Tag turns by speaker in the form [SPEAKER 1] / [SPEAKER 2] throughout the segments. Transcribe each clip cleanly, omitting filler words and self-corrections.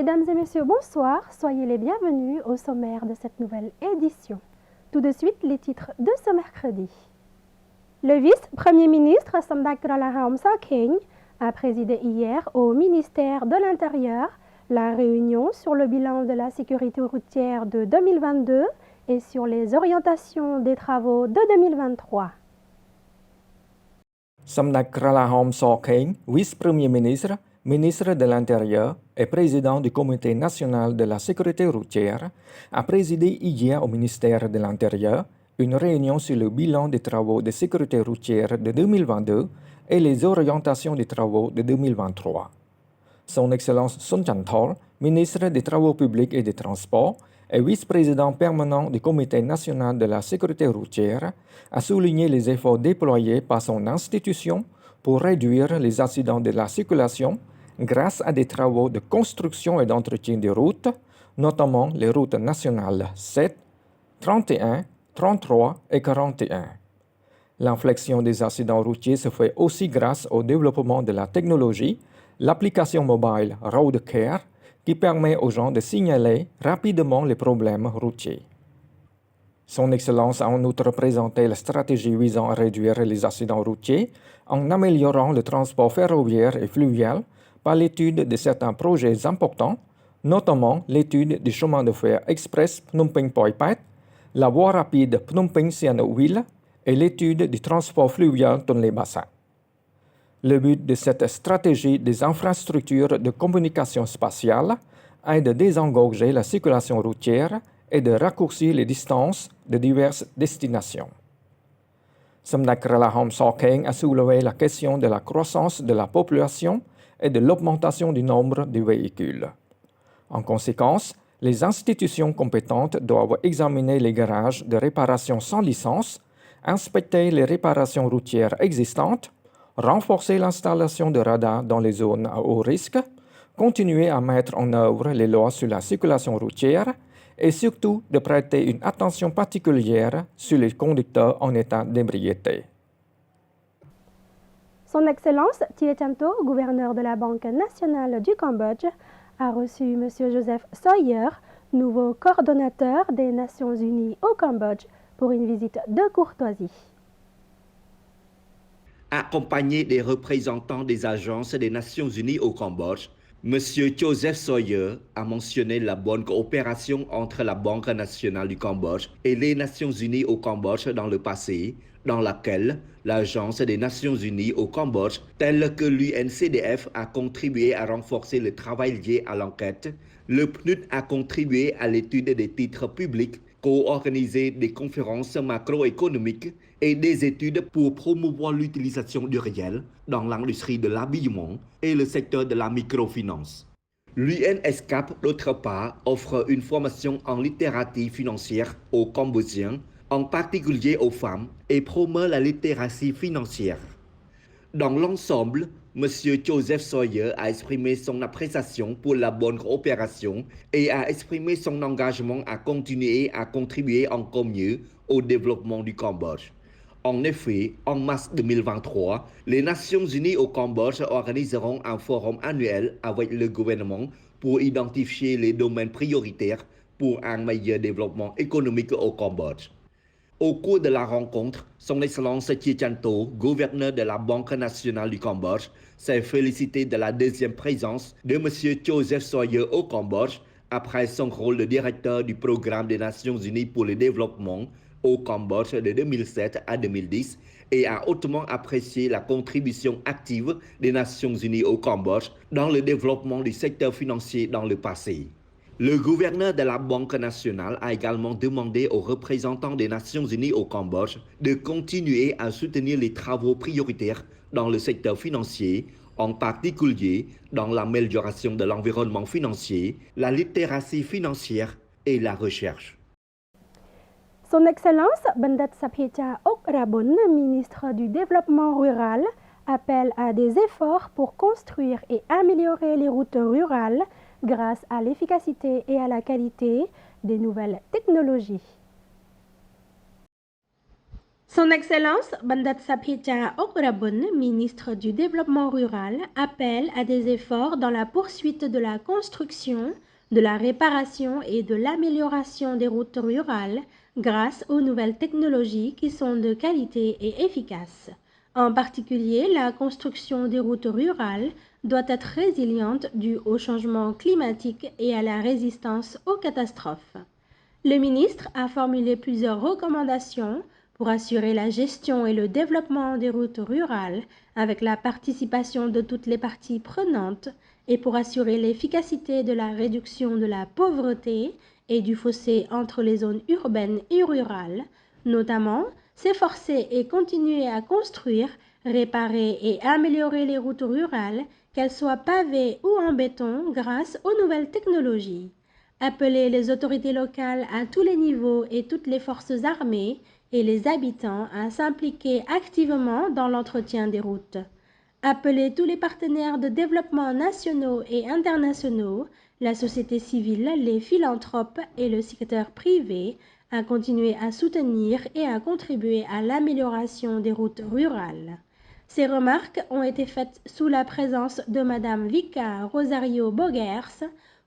[SPEAKER 1] Mesdames et messieurs, bonsoir. Soyez les bienvenus au sommaire de cette nouvelle édition. Tout de suite, les titres de ce mercredi. Le vice-premier ministre Somdak Kralahom Sakeng a présidé hier au ministère de l'Intérieur la réunion sur le bilan de la sécurité routière de 2022 et sur les orientations des travaux de 2023.
[SPEAKER 2] Somdak Kralahom Sakeng, vice-premier ministre, ministre de l'Intérieur et président du Comité national de la sécurité routière, a présidé hier au ministère de l'Intérieur une réunion sur le bilan des travaux de sécurité routière de 2022 et les orientations des travaux de 2023. Son Excellence Sun Chanthol, ministre des Travaux publics et des Transports et vice-président permanent du Comité national de la sécurité routière, a souligné les efforts déployés par son institution pour réduire les accidents de la circulation grâce à des travaux de construction et d'entretien des routes, notamment les routes nationales 7, 31, 33 et 41. L'inflexion des accidents routiers se fait aussi grâce au développement de la technologie, l'application mobile Road Care, qui permet aux gens de signaler rapidement les problèmes routiers. Son Excellence a en outre présenté la stratégie visant à réduire les accidents routiers en améliorant le transport ferroviaire et fluvial par l'étude de certains projets importants, notamment l'étude du chemin de fer express Phnom Penh-Poi Pat, la voie rapide Phnom Penh-Sihanoukville et l'étude du transport fluvial Tonlé Basa. Le but de cette stratégie des infrastructures de communication spatiale est de désengorger la circulation routière et de raccourcir les distances de diverses destinations. Somdak Kralahom Sakeng a soulevé la question de la croissance de la population et de l'augmentation du nombre de véhicules. En conséquence, les institutions compétentes doivent examiner les garages de réparation sans licence, inspecter les réparations routières existantes, renforcer l'installation de radars dans les zones à haut risque, continuer à mettre en œuvre les lois sur la circulation routière et surtout de prêter une attention particulière sur les conducteurs en état d'ébriété.
[SPEAKER 1] Son Excellence Thieu Chan To, gouverneur de la Banque nationale du Cambodge, a reçu M. Joseph Sawyer, nouveau coordonnateur des Nations unies au Cambodge, pour une visite de courtoisie.
[SPEAKER 3] Accompagné des représentants des agences des Nations unies au Cambodge, M. Joseph Sawyer a mentionné la bonne coopération entre la Banque nationale du Cambodge et les Nations unies au Cambodge dans le passé, dans laquelle l'Agence des Nations unies au Cambodge, telle que l'UNCDF, a contribué à renforcer le travail lié à l'enquête. Le PNUD a contribué à l'étude des titres publics, co-organisé des conférences macroéconomiques et des études pour promouvoir l'utilisation du réel dans l'industrie de l'habillement et le secteur de la microfinance. L'UNESCAP, d'autre part, offre une formation en littératie financière aux Cambodgiens, en particulier aux femmes, et promeut la littératie financière. Dans l'ensemble, M. Joseph Sawyer a exprimé son appréciation pour la bonne coopération et a exprimé son engagement à continuer à contribuer encore mieux au développement du Cambodge. En effet, en mars 2023, les Nations unies au Cambodge organiseront un forum annuel avec le gouvernement pour identifier les domaines prioritaires pour un meilleur développement économique au Cambodge. Au cours de la rencontre, Son Excellence Thieu Chan To, gouverneur de la Banque nationale du Cambodge, s'est félicité de la deuxième présence de M. Joseph Sawyer au Cambodge après son rôle de directeur du Programme des Nations unies pour le développement au Cambodge de 2007 à 2010 et a hautement apprécié la contribution active des Nations unies au Cambodge dans le développement du secteur financier dans le passé. Le gouverneur de la Banque nationale a également demandé aux représentants des Nations unies au Cambodge de continuer à soutenir les travaux prioritaires dans le secteur financier, en particulier dans l'amélioration de l'environnement financier, la littératie financière et la recherche.
[SPEAKER 1] Son Excellence Bandat Sapiecha Okrabun, ministre du Développement rural, appelle à des efforts pour construire et améliorer les routes rurales grâce à l'efficacité et à la qualité des nouvelles technologies. Son Excellence Bandat Sapiecha Okrabun, ministre du Développement rural, appelle à des efforts dans la poursuite de la construction, de la réparation et de l'amélioration des routes rurales grâce aux nouvelles technologies qui sont de qualité et efficaces. En particulier, la construction des routes rurales doit être résiliente due au changement climatique et à la résistance aux catastrophes. Le ministre a formulé plusieurs recommandations pour assurer la gestion et le développement des routes rurales avec la participation de toutes les parties prenantes et pour assurer l'efficacité de la réduction de la pauvreté et du fossé entre les zones urbaines et rurales, notamment s'efforcer et continuer à construire, réparer et améliorer les routes rurales, qu'elles soient pavées ou en béton grâce aux nouvelles technologies. Appeler les autorités locales à tous les niveaux et toutes les forces armées et les habitants à s'impliquer activement dans l'entretien des routes. Appeler tous les partenaires de développement nationaux et internationaux, la société civile, les philanthropes et le secteur privé à continuer à soutenir et à contribuer à l'amélioration des routes rurales. Ces remarques ont été faites sous la présence de Madame Vika Rosario Bogers,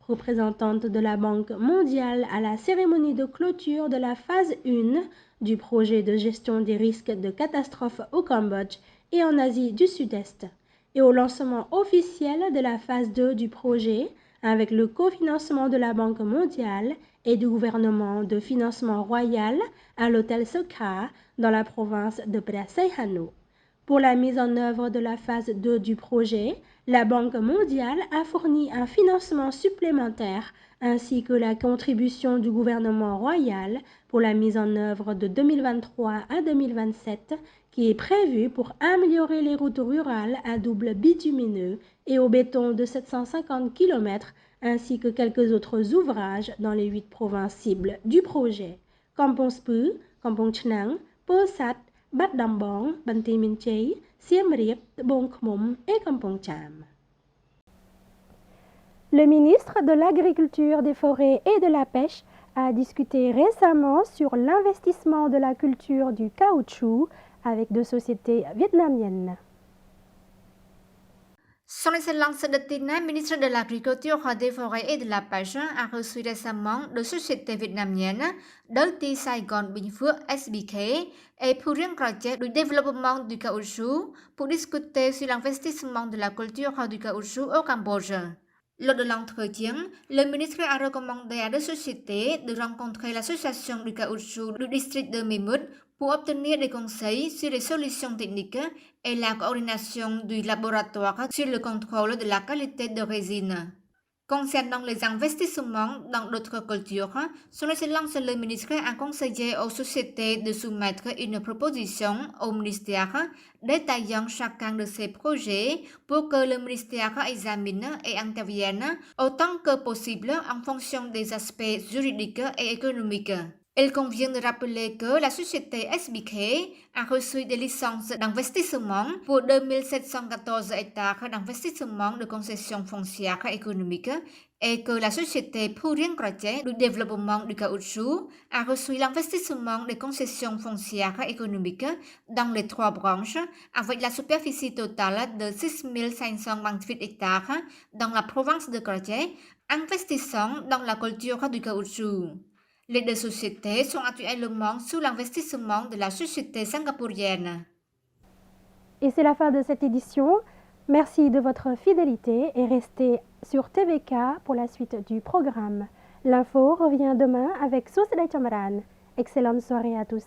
[SPEAKER 1] représentante de la Banque mondiale à la cérémonie de clôture de la phase 1 du projet de gestion des risques de catastrophe au Cambodge et en Asie du Sud-Est, et au lancement officiel de la phase 2 du projet avec le cofinancement de la Banque mondiale et du gouvernement de financement royal à l'hôtel Sokha dans la province de Praseehanu. Pour la mise en œuvre de la phase 2 du projet, la Banque mondiale a fourni un financement supplémentaire ainsi que la contribution du gouvernement royal pour la mise en œuvre de 2023 à 2027 qui est prévue pour améliorer les routes rurales à double bitumineux et au béton de 750 km ainsi que quelques autres ouvrages dans les 8 provinces cibles du projet. Kampong Speu, Kampong Chnang, Posat, Bat Dambong, Banti Minchey, Siem Reap, Bong Khmum et Kampong Cham. Le ministre de l'Agriculture, des Forêts et de la Pêche a discuté récemment sur l'investissement de la culture du caoutchouc avec deux sociétés vietnamiennes.
[SPEAKER 4] Son Excellence Datina, ministre de l'Agriculture, des Forêts et de la Pêche, a reçu récemment deux sociétés vietnamiennes, Dirty Saigon Bình Phước SBK et Purien Project du développement du caoutchouc pour discuter sur l'investissement de la culture du caoutchouc au Cambodge. Lors de l'entretien, le ministre a recommandé à deux sociétés de rencontrer l'association du caoutchouc du district de Mimut pour obtenir des conseils sur les solutions techniques et la coordination du laboratoire sur le contrôle de la qualité de résine. Concernant les investissements dans d'autres cultures, Son Excellence le ministre a conseillé aux sociétés de soumettre une proposition au ministère détaillant chacun de ces projets pour que le ministère examine et intervienne autant que possible en fonction des aspects juridiques et économiques. Il convient de rappeler que la société SBK a reçu des licences d'investissement pour 2714 hectares d'investissement de concessions foncières économiques et que la société Purien Project du développement du caoutchouc a reçu l'investissement des concessions foncières économiques dans les 3 branches avec la superficie totale de 6528 hectares dans la province de Krache, investissant dans la culture du caoutchouc. Les deux sociétés sont actuellement sous l'investissement de la société singapourienne.
[SPEAKER 1] Et c'est la fin de cette édition. Merci de votre fidélité et restez sur TVK pour la suite du programme. L'info revient demain avec Sosidai Chamran. Excellente soirée à tous.